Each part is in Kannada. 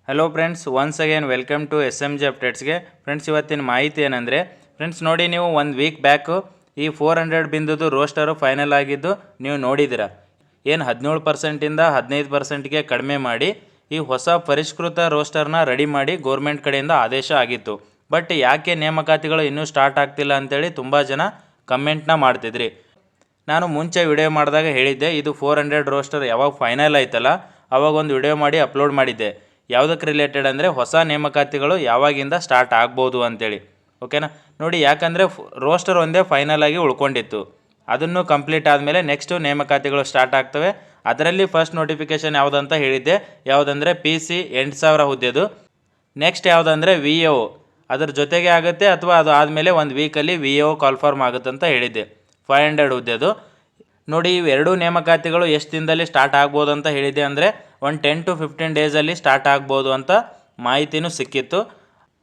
Hello friends, once again welcome to SMG ಅಪ್ಡೇಟ್ಸ್ಗೆ. ಫ್ರೆಂಡ್ಸ್, ಇವತ್ತಿನ ಮಾಹಿತಿ ಏನಂದರೆ, ಫ್ರೆಂಡ್ಸ್ ನೋಡಿ, ನೀವು 1 ವೀಕ್ ಬ್ಯಾಕು ಈ 400 ಬಿಂದುದು ರೋಸ್ಟರು ಫೈನಲ್ ಆಗಿದ್ದು ನೀವು ನೋಡಿದ್ದೀರ. ಏನು 17%ಇಂದ 15%ಗೆ ಕಡಿಮೆ ಮಾಡಿ ಈ ಹೊಸ ಪರಿಷ್ಕೃತ ರೋಸ್ಟರ್ನ ರೆಡಿ ಮಾಡಿ ಗೌರ್ಮೆಂಟ್ ಕಡೆಯಿಂದ ಆದೇಶ ಆಗಿತ್ತು. ಬಟ್ ಯಾಕೆ ನೇಮಕಾತಿಗಳು ಇನ್ನೂ ಸ್ಟಾರ್ಟ್ ಆಗ್ತಿಲ್ಲ ಅಂತೇಳಿ ತುಂಬ ಜನ ಕಮೆಂಟ್ನ ಮಾಡ್ತಿದ್ರಿ. ನಾನು ಮುಂಚೆ ವಿಡಿಯೋ ಮಾಡಿದಾಗ ಹೇಳಿದ್ದೆ, ಇದು 400 ರೋಸ್ಟರ್ ಯಾವಾಗ ಫೈನಲ್ ಆಯ್ತಲ್ಲ ಅವಾಗ ಒಂದು ವಿಡಿಯೋ ಮಾಡಿ ಅಪ್ಲೋಡ್ ಮಾಡಿದ್ದೆ. ಯಾವುದಕ್ಕೆ ರಿಲೇಟೆಡ್ ಅಂದರೆ ಹೊಸ ನೇಮಕಾತಿಗಳು ಯಾವಾಗಿಂದ ಸ್ಟಾರ್ಟ್ ಆಗ್ಬೋದು ಅಂತೇಳಿ. ಓಕೆನಾ? ನೋಡಿ, ಯಾಕಂದರೆ ರೋಸ್ಟರ್ ಒಂದೇ ಫೈನಲ್ ಆಗಿ ಉಳ್ಕೊಂಡಿತ್ತು. ಅದನ್ನು ಕಂಪ್ಲೀಟ್ ಆದಮೇಲೆ ನೆಕ್ಸ್ಟು ನೇಮಕಾತಿಗಳು ಸ್ಟಾರ್ಟ್ ಆಗ್ತವೆ. ಅದರಲ್ಲಿ ಫಸ್ಟ್ ನೋಟಿಫಿಕೇಷನ್ ಯಾವುದಂತ ಹೇಳಿದ್ದೆ, ಯಾವುದಂದರೆ PC 8,000 ಹುದ್ದೆದು. ನೆಕ್ಸ್ಟ್ ಯಾವುದಂದರೆ VAO, ಅದ್ರ ಜೊತೆಗೆ ಆಗುತ್ತೆ ಅಥವಾ ಅದು ಆದಮೇಲೆ ಒಂದು ವೀಕಲ್ಲಿ VAO ಕಾಲ್ಫಾರ್ಮ್ ಆಗುತ್ತೆ ಅಂತ ಹೇಳಿದ್ದೆ. 500 ಹುದ್ದೆದು. ನೋಡಿ, ಇವೆರಡೂ ನೇಮಕಾತಿಗಳು ಎಷ್ಟು ದಿನದಲ್ಲಿ ಸ್ಟಾರ್ಟ್ ಆಗ್ಬೋದು ಅಂತ ಹೇಳಿದೆ ಅಂದರೆ ಒಂದು 10 to 15 ಡೇಸಲ್ಲಿ ಸ್ಟಾರ್ಟ್ ಆಗ್ಬೋದು ಅಂತ ಮಾಹಿತಿನೂ ಸಿಕ್ಕಿತ್ತು.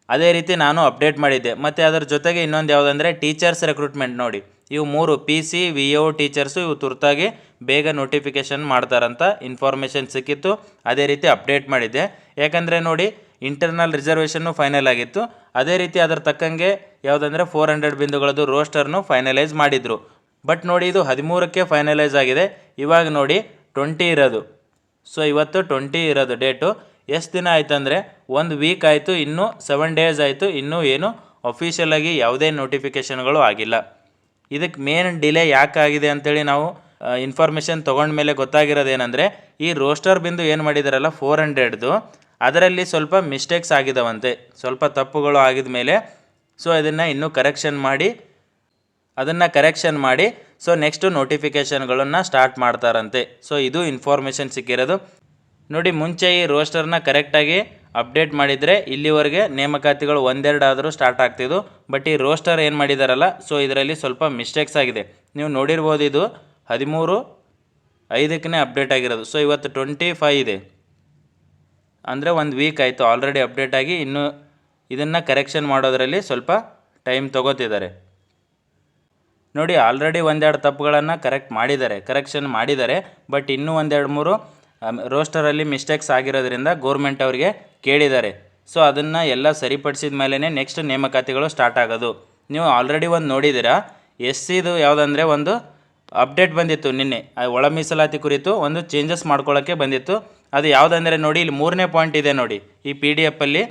ಅದೇ ರೀತಿ ನಾನು ಅಪ್ಡೇಟ್ ಮಾಡಿದ್ದೆ. ಮತ್ತು ಅದರ ಜೊತೆಗೆ ಇನ್ನೊಂದು ಯಾವುದಂದರೆ ಟೀಚರ್ಸ್ ರೆಕ್ರೂಟ್ಮೆಂಟ್. ನೋಡಿ, ಇವು 3 PC, VAO, ಟೀಚರ್ಸು ಇವು ತುರ್ತಾಗಿ ಬೇಗ ನೋಟಿಫಿಕೇಷನ್ ಮಾಡ್ತಾರಂತ ಇನ್ಫಾರ್ಮೇಷನ್ ಸಿಕ್ಕಿತ್ತು. ಅದೇ ರೀತಿ ಅಪ್ಡೇಟ್ ಮಾಡಿದ್ದೆ. ಯಾಕಂದರೆ ನೋಡಿ, ಇಂಟರ್ನಲ್ ರಿಸರ್ವೇಷನ್ನು ಫೈನಲ್ ಆಗಿತ್ತು. ಅದೇ ರೀತಿ ಅದರ ತಕ್ಕಂಗೆ ಯಾವುದಂದರೆ 400 ಬಿಂದುಗಳದ್ದು ರೋಸ್ಟರ್ನು ಫೈನಲೈಸ್ ಮಾಡಿದರು. ಬಟ್ ನೋಡಿ, ಇದು 13ಕ್ಕೆ ಫೈನಲೈಸ್ ಆಗಿದೆ. ಇವಾಗ ನೋಡಿ 20 ಇರೋದು. ಸೊ ಇವತ್ತು 20 ಇರೋದು ಡೇಟು. ಎಷ್ಟು ದಿನ ಆಯ್ತು ಅಂದರೆ 1 ವೀಕ್ ಆಯಿತು, ಇನ್ನೂ 7 ಡೇಸ್ ಆಯಿತು. ಇನ್ನೂ ಏನು ಅಫಿಷಿಯಲಾಗಿ ಯಾವುದೇ ನೋಟಿಫಿಕೇಷನ್ಗಳು ಆಗಿಲ್ಲ. ಇದಕ್ಕೆ ಮೇನ್ ಡಿಲೇ ಯಾಕೆ ಆಗಿದೆ ಅಂತೇಳಿ ನಾವು ಇನ್ಫಾರ್ಮೇಷನ್ ತೊಗೊಂಡ್ಮೇಲೆ ಗೊತ್ತಾಗಿರೋದೇನೆಂದರೆ, ಈ ರೋಸ್ಟರ್ ಬಿಂದು ಏನು ಮಾಡಿದಾರಲ್ಲ 400ದು, ಅದರಲ್ಲಿ ಸ್ವಲ್ಪ ಮಿಸ್ಟೇಕ್ಸ್ ಆಗಿದಾವಂತೆ, ಸ್ವಲ್ಪ ತಪ್ಪುಗಳು ಆಗಿದ ಮೇಲೆ ಸೊ ಇದನ್ನು ಇನ್ನೂ ಕರೆಕ್ಷನ್ ಮಾಡಿ ಸೊ ನೆಕ್ಸ್ಟು ನೋಟಿಫಿಕೇಷನ್ಗಳನ್ನು ಸ್ಟಾರ್ಟ್ ಮಾಡ್ತಾರಂತೆ. ಸೊ ಇದು ಇನ್ಫಾರ್ಮೇಷನ್ ಸಿಕ್ಕಿರೋದು. ನೋಡಿ, ಮುಂಚೆ ಈ ರೋಸ್ಟರ್ನ ಕರೆಕ್ಟಾಗಿ ಅಪ್ಡೇಟ್ ಮಾಡಿದರೆ ಇಲ್ಲಿವರೆಗೆ ನೇಮಕಾತಿಗಳು 1-2 ಆದರೂ ಸ್ಟಾರ್ಟ್ ಆಗ್ತಿದ್ದು. ಬಟ್ ಈ ರೋಸ್ಟರ್ ಏನು ಮಾಡಿದಾರಲ್ಲ, ಸೊ ಇದರಲ್ಲಿ ಸ್ವಲ್ಪ ಮಿಸ್ಟೇಕ್ಸ್ ಆಗಿದೆ. ನೀವು ನೋಡಿರ್ಬೋದು, ಇದು 13/5ಕ್ಕೆ ಅಪ್ಡೇಟ್ ಆಗಿರೋದು. ಸೊ ಇವತ್ತು 25 ಇದೆ ಅಂದರೆ 1 ವೀಕ್ ಆಯಿತು ಆಲ್ರೆಡಿ ಅಪ್ಡೇಟ್ ಆಗಿ. ಇನ್ನೂ ಇದನ್ನು ಕರೆಕ್ಷನ್ ಮಾಡೋದರಲ್ಲಿ ಸ್ವಲ್ಪ ಟೈಮ್ ತೊಗೋತಿದ್ದಾರೆ. ನೋಡಿ, ಆಲ್ರೆಡಿ 1-2 ತಪ್ಪುಗಳನ್ನು ಕರೆಕ್ಷನ್ ಮಾಡಿದ್ದಾರೆ. ಬಟ್ ಇನ್ನೂ 1-2-3 ರೋಸ್ಟರಲ್ಲಿ ಮಿಸ್ಟೇಕ್ಸ್ ಆಗಿರೋದ್ರಿಂದ ಗೌರ್ಮೆಂಟ್ ಅವರಿಗೆ ಕೇಳಿದ್ದಾರೆ. ಸೊ ಅದನ್ನು ಎಲ್ಲ ಸರಿಪಡಿಸಿದ ಮೇಲೇ ನೆಕ್ಸ್ಟ್ ನೇಮಕಾತಿಗಳು ಸ್ಟಾರ್ಟ್ ಆಗೋದು. ನೀವು ಆಲ್ರೆಡಿ ಒಂದು ನೋಡಿದ್ದೀರಾ, SCದು ಯಾವುದಂದರೆ ಒಂದು ಅಪ್ಡೇಟ್ ಬಂದಿತ್ತು ನಿನ್ನೆ, ಒಳ ಮೀಸಲಾತಿ ಕುರಿತು ಒಂದು ಚೇಂಜಸ್ ಮಾಡ್ಕೊಳ್ಳೋಕ್ಕೆ ಬಂದಿತ್ತು. ಅದು ಯಾವುದಂದರೆ ನೋಡಿ, ಇಲ್ಲಿ 3ನೇ ಪಾಯಿಂಟ್ ಇದೆ ನೋಡಿ ಈ PDF-ಅಲ್ಲಿ.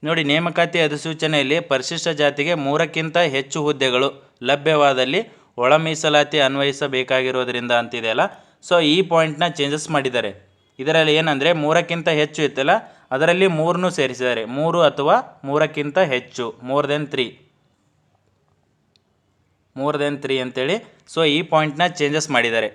ನೋಡಿ, ನೇಮಕಾತಿ ಅಧಿಸೂಚನೆಯಲ್ಲಿ ಪರಿಶಿಷ್ಟ ಜಾತಿಗೆ 3ಕ್ಕಿಂತ ಹೆಚ್ಚು ಹುದ್ದೆಗಳು ಲಭ್ಯವಾದಲ್ಲಿ ಒಳ ಮೀಸಲಾತಿ ಅನ್ವಯಿಸಬೇಕಾಗಿರೋದ್ರಿಂದ ಅಂತಿದೆಯಲ್ಲ, ಸೊ ಈ ಪಾಯಿಂಟ್ನ ಚೇಂಜಸ್ ಮಾಡಿದ್ದಾರೆ. ಇದರಲ್ಲಿ ಏನಂದರೆ 3ಕ್ಕಿಂತ ಹೆಚ್ಚು ಇತ್ತಲ್ಲ, ಅದರಲ್ಲಿ 3ನೂ ಸೇರಿಸಿದ್ದಾರೆ. 3 ಅಥವಾ 3ಕ್ಕಿಂತ ಹೆಚ್ಚು, ಮೋರ್ ದೆನ್ 3 ಅಂತೇಳಿ. ಸೊ ಈ ಪಾಯಿಂಟ್ನ ಚೇಂಜಸ್ ಮಾಡಿದ್ದಾರೆ.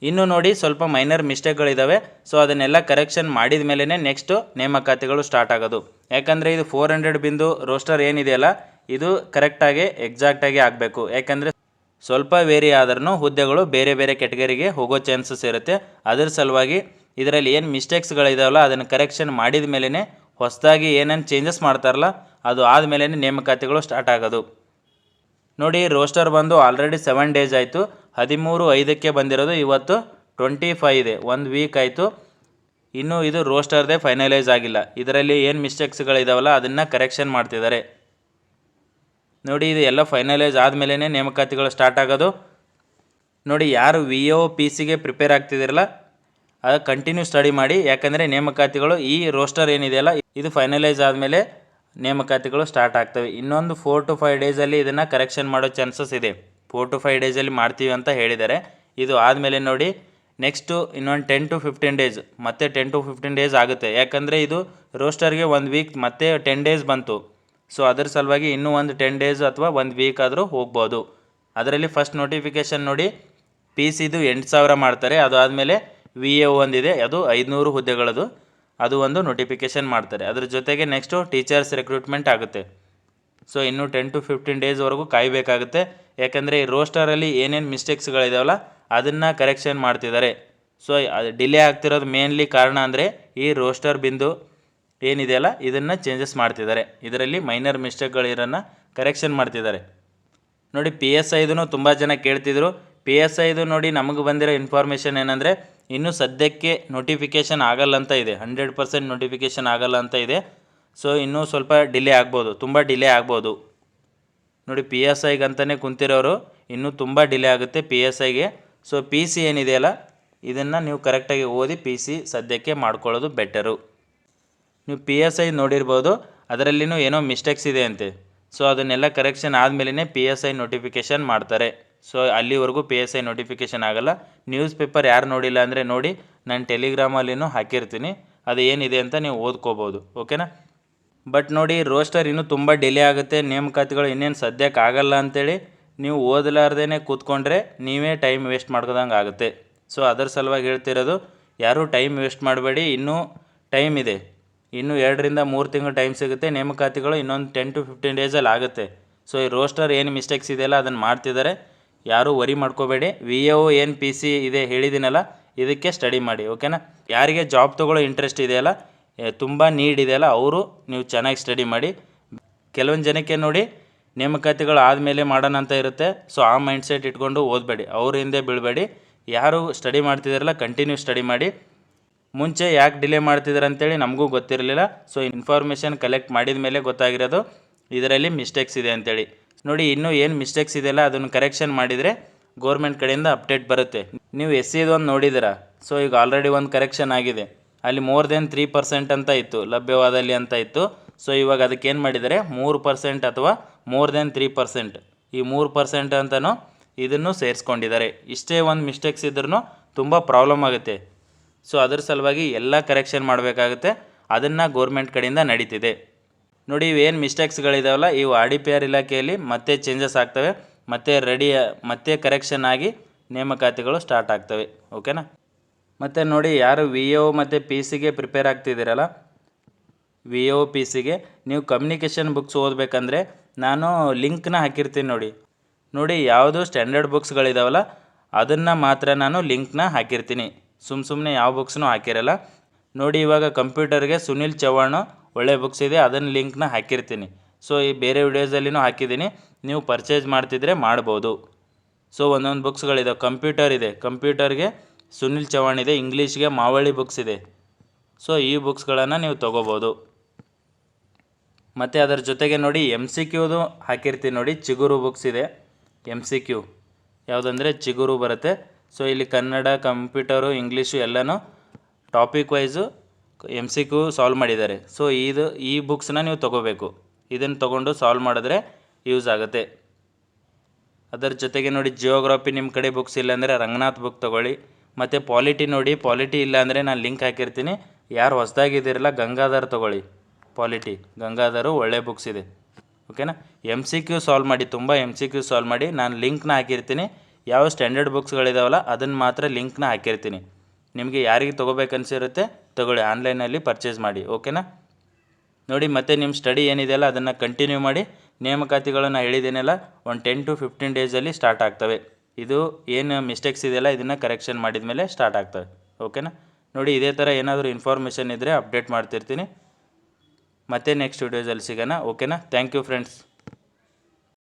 ಇನ್ನು ನೋಡಿ, ಸ್ವಲ್ಪ ಮೈನರ್ ಮಿಸ್ಟೇಕ್ಗಳಿದ್ದಾವೆ. ಸೊ ಅದನ್ನೆಲ್ಲ ಕರೆಕ್ಷನ್ ಮಾಡಿದ ಮೇಲೇ ನೆಕ್ಸ್ಟು ನೇಮಕಾತಿಗಳು ಸ್ಟಾರ್ಟ್ ಆಗೋದು. ಯಾಕಂದರೆ ಇದು 400 ಬಿಂದು ರೋಸ್ಟರ್ ಏನಿದೆಯಲ್ಲ, ಇದು ಕರೆಕ್ಟಾಗಿ ಎಕ್ಸಾಕ್ಟಾಗಿ ಆಗಬೇಕು. ಯಾಕಂದರೆ ಸ್ವಲ್ಪ ವೇರಿ ಆದ್ರೂ ಹುದ್ದೆಗಳು ಬೇರೆ ಬೇರೆ ಕೆಟಗರಿಗೆ ಹೋಗೋ ಚಾನ್ಸಸ್ ಇರುತ್ತೆ. ಅದರ ಸಲುವಾಗಿ ಇದರಲ್ಲಿ ಏನು ಮಿಸ್ಟೇಕ್ಸ್ಗಳಿದಾವಲ್ಲ ಅದನ್ನು ಕರೆಕ್ಷನ್ ಮಾಡಿದ ಮೇಲೇ ಹೊಸದಾಗಿ ಏನೇನು ಚೇಂಜಸ್ ಮಾಡ್ತಾರಲ್ಲ ಅದು ಆದಮೇಲೆ ನೇಮಕಾತಿಗಳು ಸ್ಟಾರ್ಟ್ ಆಗೋದು. ನೋಡಿ, ರೋಸ್ಟರ್ ಬಂದು ಆಲ್ರೆಡಿ 7 ಡೇಸ್ ಆಯಿತು. 13/5ಕ್ಕೆ ಬಂದಿರೋದು. ಇವತ್ತು 25 ಇದೆ, 1 ವೀಕ್ ಆಯಿತು. ಇನ್ನೂ ಇದು ರೋಸ್ಟರ್ದೇ ಫೈನಲೈಸ್ ಆಗಿಲ್ಲ. ಇದರಲ್ಲಿ ಏನು ಮಿಸ್ಟೇಕ್ಸ್ಗಳಿದಾವಲ್ಲ ಅದನ್ನು ಕರೆಕ್ಷನ್ ಮಾಡ್ತಿದ್ದಾರೆ. ನೋಡಿ, ಇದು ಎಲ್ಲ ಫೈನಲೈಸ್ ಆದಮೇಲೆ ನೇಮಕಾತಿಗಳು ಸ್ಟಾರ್ಟ್ ಆಗೋದು. ನೋಡಿ, ಯಾರು VAO PCಗೆ ಪ್ರಿಪೇರ್ ಆಗ್ತಿದ್ದೀರಲ್ಲ ಅದು ಕಂಟಿನ್ಯೂ ಸ್ಟಡಿ ಮಾಡಿ. ಯಾಕಂದರೆ ನೇಮಕಾತಿಗಳು ಈ ರೋಸ್ಟರ್ ಏನಿದೆಯಲ್ಲ ಇದು ಫೈನಲೈಸ್ ಆದಮೇಲೆ ನೇಮಕಾತಿಗಳು ಸ್ಟಾರ್ಟ್ ಆಗ್ತವೆ. ಇನ್ನೊಂದು 4 to 5 ಡೇಸಲ್ಲಿ ಇದನ್ನು ಕರೆಕ್ಷನ್ ಮಾಡೋ ಚಾನ್ಸಸ್ ಇದೆ. 4 to 5 ಡೇಸಲ್ಲಿ ಮಾಡ್ತೀವಿ ಅಂತ ಹೇಳಿದ್ದಾರೆ. ಇದು ಆದಮೇಲೆ ನೋಡಿ ನೆಕ್ಸ್ಟು ಇನ್ನೊಂದು 10 to 15 ಡೇಸ್, ಮತ್ತೆ 10 to 15 ಡೇಸ್ ಆಗುತ್ತೆ. ಯಾಕಂದರೆ ಇದು ರೋಸ್ಟರ್ಗೆ 1 ವೀಕ್ ಮತ್ತೆ 10 ಡೇಸ್ ಬಂತು. ಸೊ ಅದರ ಸಲುವಾಗಿ ಇನ್ನೂ ಒಂದು 10 ಡೇಸ್ ಅಥವಾ 1 ವೀಕ್ ಆದರೂ ಹೋಗ್ಬೋದು. ಅದರಲ್ಲಿ ಫಸ್ಟ್ ನೋಟಿಫಿಕೇಷನ್ ನೋಡಿ PCದು 8,000 ಮಾಡ್ತಾರೆ. ಅದು ಆದಮೇಲೆ VAO ಒಂದಿದೆ, ಅದು 500 ಹುದ್ದೆಗಳದು, ಅದು ಒಂದು ನೋಟಿಫಿಕೇಷನ್ ಮಾಡ್ತಾರೆ. ಅದ್ರ ಜೊತೆಗೆ ನೆಕ್ಸ್ಟು ಟೀಚರ್ಸ್ ರಿಕ್ರೂಟ್ಮೆಂಟ್ ಆಗುತ್ತೆ. ಸೊ ಇನ್ನೂ 10 to 15 ಡೇಸ್ವರೆಗೂ ಕಾಯಬೇಕಾಗುತ್ತೆ. ಯಾಕಂದರೆ ಈ ರೋಸ್ಟರಲ್ಲಿ ಏನೇನು ಮಿಸ್ಟೇಕ್ಸ್ಗಳಿದಾವಲ್ಲ ಅದನ್ನು ಕರೆಕ್ಷನ್ ಮಾಡ್ತಿದ್ದಾರೆ. ಸೊ ಅದು ಡಿಲೇ ಆಗ್ತಿರೋದು ಮೇನ್ಲಿ ಕಾರಣ ಅಂದರೆ ಈ ರೋಸ್ಟರ್ ಬಿಂದು ಏನಿದೆಯಲ್ಲ ಇದನ್ನು ಚೇಂಜಸ್ ಮಾಡ್ತಿದ್ದಾರೆ. ಇದರಲ್ಲಿ ಮೈನರ್ ಮಿಸ್ಟೇಕ್ಗಳಿರೋನ್ನ ಕರೆಕ್ಷನ್ ಮಾಡ್ತಿದ್ದಾರೆ. ನೋಡಿ, PSIದು ತುಂಬ ಜನ ಕೇಳ್ತಿದ್ರು. PSIದು ನೋಡಿ, ನಮಗೆ ಬಂದಿರೋ ಇನ್ಫಾರ್ಮೇಷನ್ ಏನಂದರೆ ಇನ್ನೂ ಸದ್ಯಕ್ಕೆ ನೋಟಿಫಿಕೇಷನ್ ಆಗಲ್ಲ ಅಂತ ಇದೆ, 100% ನೋಟಿಫಿಕೇಷನ್ ಆಗಲ್ಲ ಅಂತ ಇದೆ. ಸೊ ಇನ್ನೂ ಸ್ವಲ್ಪ ಡಿಲೇ ಆಗ್ಬೋದು, ತುಂಬ ಡಿಲೇ ಆಗ್ಬೋದು ನೋಡಿ. ಪಿ ಎಸ್ ಐಗೆ ಅಂತಲೇ ಕುಂತಿರೋರು ಇನ್ನೂ ತುಂಬ ಡಿಲೇ ಆಗುತ್ತೆ ಪಿ ಎಸ್ ಐಗೆ. ಸೊ ಪಿ ಸಿ ಏನಿದೆಯಲ್ಲ ಇದನ್ನು ನೀವು ಕರೆಕ್ಟಾಗಿ ಓದಿ ಪಿ ಸಿ ಸದ್ಯಕ್ಕೆ ಮಾಡ್ಕೊಳ್ಳೋದು ಬೆಟರು. ನೀವು ಪಿ ಎಸ್ ಐ ನೋಡಿರ್ಬೋದು, ಅದರಲ್ಲಿನೂ ಏನೋ ಮಿಸ್ಟೇಕ್ಸ್ ಇದೆ ಅಂತೆ. ಸೊ ಅದನ್ನೆಲ್ಲ ಕರೆಕ್ಷನ್ ಆದಮೇಲೆ ಪಿ ಎಸ್ ಐ ನೋಟಿಫಿಕೇಷನ್ ಮಾಡ್ತಾರೆ. ಸೊ ಅಲ್ಲಿವರೆಗೂ ಪಿ ಎಸ್ ಐ ನೋಟಿಫಿಕೇಷನ್ ಆಗಲ್ಲ. ನ್ಯೂಸ್ ಪೇಪರ್ ಯಾರು ನೋಡಿಲ್ಲ ಅಂದರೆ ನೋಡಿ, ನಾನು ಟೆಲಿಗ್ರಾಮಲ್ಲಿನೂ ಹಾಕಿರ್ತೀನಿ, ಅದು ಏನಿದೆ ಅಂತ ನೀವು ಓದ್ಕೋಬೋದು, ಓಕೆನಾ. ಬಟ್ ನೋಡಿ, ರೋಸ್ಟರ್ ಇನ್ನೂ ತುಂಬ ಡಿಲೇ ಆಗುತ್ತೆ, ನೇಮಕಾತಿಗಳು ಇನ್ನೇನು ಸದ್ಯಕ್ಕೆ ಆಗಲ್ಲ ಅಂಥೇಳಿ ನೀವು ಓದಲಾರ್ದೇ ಕೂತ್ಕೊಂಡ್ರೆ ನೀವೇ ಟೈಮ್ ವೇಸ್ಟ್ ಮಾಡ್ಕೋದಂಗೆ ಆಗುತ್ತೆ. ಸೊ ಅದರ ಸಲುವಾಗಿ ಹೇಳ್ತಿರೋದು, ಯಾರೂ ಟೈಮ್ ವೇಸ್ಟ್ ಮಾಡಬೇಡಿ, ಇನ್ನೂ ಟೈಮ್ ಇದೆ, ಇನ್ನೂ 2 ರಿಂದ 3 ತಿಂಗಳು ಟೈಮ್ ಸಿಗುತ್ತೆ. ನೇಮಕಾತಿಗಳು ಇನ್ನೊಂದು 10 to 15 ಡೇಸಲ್ಲಿ ಆಗುತ್ತೆ. ಸೊ ಈ ರೋಸ್ಟರ್ ಏನು ಮಿಸ್ಟೇಕ್ಸ್ ಇದೆಯಲ್ಲ ಅದನ್ನು ಮಾಡ್ತಿದ್ದಾರೆ, ಯಾರೂ ವರಿ ಮಾಡ್ಕೋಬೇಡಿ. ವಿ ಎ ಒ ಏನು ಪಿ ಸಿ ಇದೆ ಹೇಳಿದ್ದೀನಲ್ಲ, ಇದಕ್ಕೆ ಸ್ಟಡಿ ಮಾಡಿ, ಓಕೆನಾ. ಯಾರಿಗೆ ಜಾಬ್ ತೊಗೊಳ್ಳೋ ಇಂಟ್ರೆಸ್ಟ್ ಇದೆಯಲ್ಲ, ತುಂಬ ನೀಡ್ ಇದೆಯಲ್ಲ, ಅವರು ನೀವು ಚೆನ್ನಾಗಿ ಸ್ಟಡಿ ಮಾಡಿ. ಕೆಲವೊಂದು ಜನಕ್ಕೆ ನೋಡಿ ನೇಮಕಾತಿಗಳು ಆದಮೇಲೆ ಮಾಡೋಣ ಅಂತ ಇರುತ್ತೆ. ಸೊ ಆ ಮೈಂಡ್ಸೆಟ್ ಇಟ್ಕೊಂಡು ಓದಬೇಡಿ, ಅವ್ರ ಹಿಂದೆ ಬೀಳಬೇಡಿ. ಯಾರು ಸ್ಟಡಿ ಮಾಡ್ತಿದ್ದಾರಲ್ಲ ಕಂಟಿನ್ಯೂ ಸ್ಟಡಿ ಮಾಡಿ. ಮುಂಚೆ ಯಾಕೆ ಡಿಲೇ ಮಾಡ್ತಿದ್ದಾರೆ ಅಂತೇಳಿ ನಮಗೂ ಗೊತ್ತಿರಲಿಲ್ಲ. ಸೊ ಇನ್ಫಾರ್ಮೇಷನ್ ಕಲೆಕ್ಟ್ ಮಾಡಿದ ಮೇಲೆ ಗೊತ್ತಾಗಿರೋದು ಇದರಲ್ಲಿ ಮಿಸ್ಟೇಕ್ಸ್ ಇದೆ ಅಂತೇಳಿ. ನೋಡಿ, ಇನ್ನೂ ಏನು ಮಿಸ್ಟೇಕ್ಸ್ ಇದೆಯಲ್ಲ ಅದನ್ನು ಕರೆಕ್ಷನ್ ಮಾಡಿದರೆ ಗೋರ್ಮೆಂಟ್ ಕಡೆಯಿಂದ ಅಪ್ಡೇಟ್ ಬರುತ್ತೆ. ನೀವು ಎಸ್ ಸಿದು ಒಂದು ನೋಡಿದ್ದೀರಾ. ಸೊ ಈಗ ಆಲ್ರೆಡಿ ಒಂದು ಕರೆಕ್ಷನ್ ಆಗಿದೆ, ಅಲ್ಲಿ ಮೋರ್ ದೆನ್ 3% ಅಂತ ಇತ್ತು, ಲಭ್ಯವಾದಲ್ಲಿ ಅಂತ ಇತ್ತು. ಸೊ ಇವಾಗ ಅದಕ್ಕೆ ಏನು ಮಾಡಿದ್ದಾರೆ, 3% ಅಥವಾ ಮೋರ್ ದೆನ್ 3%, ಈ 3% ಅಂತಲೂ ಇದನ್ನು ಸೇರಿಸ್ಕೊಂಡಿದ್ದಾರೆ. ಇಷ್ಟೇ ಒಂದು ಮಿಸ್ಟೇಕ್ಸ್ ಇದ್ರೂ ತುಂಬ ಪ್ರಾಬ್ಲಮ್ ಆಗುತ್ತೆ. ಸೊ ಅದ್ರ ಸಲುವಾಗಿ ಎಲ್ಲ ಕರೆಕ್ಷನ್ ಮಾಡಬೇಕಾಗುತ್ತೆ, ಅದನ್ನು ಗೋರ್ಮೆಂಟ್ ಕಡೆಯಿಂದ ನಡೀತಿದೆ. ನೋಡಿ, ಇವೇನು ಮಿಸ್ಟೇಕ್ಸ್ಗಳಿದಾವಲ್ಲ ಇವು ಆರ್ ಡಿ ಪಿ ಆರ್ ಇಲಾಖೆಯಲ್ಲಿ ಮತ್ತೆ ಚೇಂಜಸ್ ಆಗ್ತವೆ, ಮತ್ತೆ ಕರೆಕ್ಷನ್ ಆಗಿ ನೇಮಕಾತಿಗಳು ಸ್ಟಾರ್ಟ್ ಆಗ್ತವೆ, ಓಕೆನಾ. ಮತ್ತು ನೋಡಿ, ಯಾರು ವಿ ಎ ಒ ಮತ್ತು ಪಿ ಸಿಗೆ ಪ್ರಿಪೇರ್ ಆಗ್ತಿದ್ದೀರಲ್ಲ, ವಿ ಎ ಒ ಪಿ ಸಿಗೆ ನೀವು ಕಮ್ಯುನಿಕೇಷನ್ ಬುಕ್ಸ್ ಓದಬೇಕಂದ್ರೆ ನಾನು ಲಿಂಕ್ನ ಹಾಕಿರ್ತೀನಿ ನೋಡಿ. ಯಾವುದು ಸ್ಟ್ಯಾಂಡರ್ಡ್ ಬುಕ್ಸ್ಗಳಿದಾವಲ್ಲ ಅದನ್ನು ಮಾತ್ರ ನಾನು ಲಿಂಕ್ನ ಹಾಕಿರ್ತೀನಿ, ಸುಮ್ಮನೆ ಯಾವ ಬುಕ್ಸ್ನೂ ಹಾಕಿರಲ್ಲ. ನೋಡಿ, ಇವಾಗ ಕಂಪ್ಯೂಟರ್ಗೆ ಸುನಿಲ್ ಚವ್ಹಾಣ್ ಒಳ್ಳೆ ಬುಕ್ಸ್ ಇದೆ, ಅದನ್ನು ಲಿಂಕ್ನ ಹಾಕಿರ್ತೀನಿ. ಸೊ ಈ ಬೇರೆ ವಿಡಿಯೋಸಲ್ಲಿನೂ ಹಾಕಿದ್ದೀನಿ, ನೀವು ಪರ್ಚೇಸ್ ಮಾಡ್ತಿದ್ರೆ ಮಾಡ್ಬೋದು. ಸೊ ಒಂದೊಂದು ಬುಕ್ಸ್ಗಳಿದೆ, ಕಂಪ್ಯೂಟರ್ ಇದೆ, ಕಂಪ್ಯೂಟರ್ಗೆ ಸುನಿಲ್ ಚವ್ಹಾಣ್ ಇದೆ, ಇಂಗ್ಲೀಷ್ಗೆ ಮಾವಳಿ ಬುಕ್ಸ್ ಇದೆ. ಸೊ ಈ ಬುಕ್ಸ್ಗಳನ್ನು ನೀವು ತೊಗೋಬೋದು. ಮತ್ತು ಅದರ ಜೊತೆಗೆ ನೋಡಿ ಎಮ್ ಸಿ ಕ್ಯೂದು ಹಾಕಿರ್ತೀನಿ ನೋಡಿ. ಚಿಗುರು ಬುಕ್ಸ್ ಇದೆ, ಎಮ್ ಸಿ ಕ್ಯೂ ಯಾವುದಂದರೆ ಚಿಗುರು ಬರುತ್ತೆ. ಸೊ ಇಲ್ಲಿ ಕನ್ನಡ, ಕಂಪ್ಯೂಟರು, ಇಂಗ್ಲೀಷು ಎಲ್ಲನೂ topic wise M C Q solve ಮಾಡಿದ್ದಾರೆ. ಸೊ ಈ ಬುಕ್ಸ್ನ ನೀವು ತೊಗೋಬೇಕು, ಇದನ್ನು ತೊಗೊಂಡು ಸಾಲ್ವ್ ಮಾಡಿದ್ರೆ ಯೂಸ್ ಆಗುತ್ತೆ. ಅದರ ಜೊತೆಗೆ ನೋಡಿ, ಜಿಯೋಗ್ರಫಿ ನಿಮ್ಮ ಕಡೆ ಬುಕ್ಸ್ ಇಲ್ಲಾಂದರೆ ರಂಗನಾಥ್ ಬುಕ್ ತೊಗೊಳ್ಳಿ. ಮತ್ತು ಪಾಲಿಟಿ ನೋಡಿ, ಪಾಲಿಟಿ ಇಲ್ಲಾಂದರೆ ನಾನು ಲಿಂಕ್ ಹಾಕಿರ್ತೀನಿ, ಯಾರು ಹೊಸದಾಗಿದ್ದೀರಲ್ಲ ಗಂಗಾಧರ್ ತೊಗೊಳ್ಳಿ. ಪಾಲಿಟಿ ಗಂಗಾಧರು ಒಳ್ಳೆ ಬುಕ್ಸ್ ಇದೆ, ಓಕೆನಾ. ಎಮ್ ಸಿ ಕ್ಯೂ ಸಾಲ್ವ್ ಮಾಡಿ, ತುಂಬ ಎಮ್ ಸಿ ಕ್ಯೂ ಸಾಲ್ವ್ ಮಾಡಿ, ನಾನು ಲಿಂಕ್ನ ಹಾಕಿರ್ತೀನಿ. ಯಾವ ಸ್ಟ್ಯಾಂಡರ್ಡ್ ಬುಕ್ಸ್ಗಳಿದಾವಲ್ಲ ಅದನ್ನು ಮಾತ್ರ ಲಿಂಕ್ನ ಹಾಕಿರ್ತೀನಿ. ನಿಮಗೆ ಯಾರಿಗೆ ತೊಗೋಬೇಕನ್ಸಿರುತ್ತೆ ತೊಗೊಳ್ಳಿ, ಆನ್ಲೈನಲ್ಲಿ ಪರ್ಚೇಸ್ ಮಾಡಿ, ಓಕೆನಾ. ನೋಡಿ, ಮತ್ತೆ ನಿಮ್ಮ ಸ್ಟಡಿ ಏನಿದೆಯಲ್ಲ ಅದನ್ನು ಕಂಟಿನ್ಯೂ ಮಾಡಿ. ನೇಮಕಾತಿಗಳನ್ನು ಹೇಳಿದ್ದೇನೆಲ್ಲ ಒಂದು 10 to 15 ಡೇಸಲ್ಲಿ ಸ್ಟಾರ್ಟ್ ಆಗ್ತವೆ. ಇದು ಏನು ಮಿಸ್ಟೇಕ್ಸ್ ಇದೆಯಲ್ಲ ಇದನ್ನು ಕರೆಕ್ಷನ್ ಮಾಡಿದ ಮೇಲೆ ಸ್ಟಾರ್ಟ್ ಆಗ್ತವೆ, ಓಕೆನಾ. ನೋಡಿ, ಇದೇ ಥರ ಏನಾದರೂ ಇನ್ಫಾರ್ಮೇಷನ್ ಇದ್ದರೆ ಅಪ್ಡೇಟ್ ಮಾಡ್ತಿರ್ತೀನಿ. ಮತ್ತೆ ನೆಕ್ಸ್ಟ್ ವಿಡಿಯೋಸಲ್ಲಿ ಸಿಗೋಣ, ಓಕೆನಾ. Thank you friends.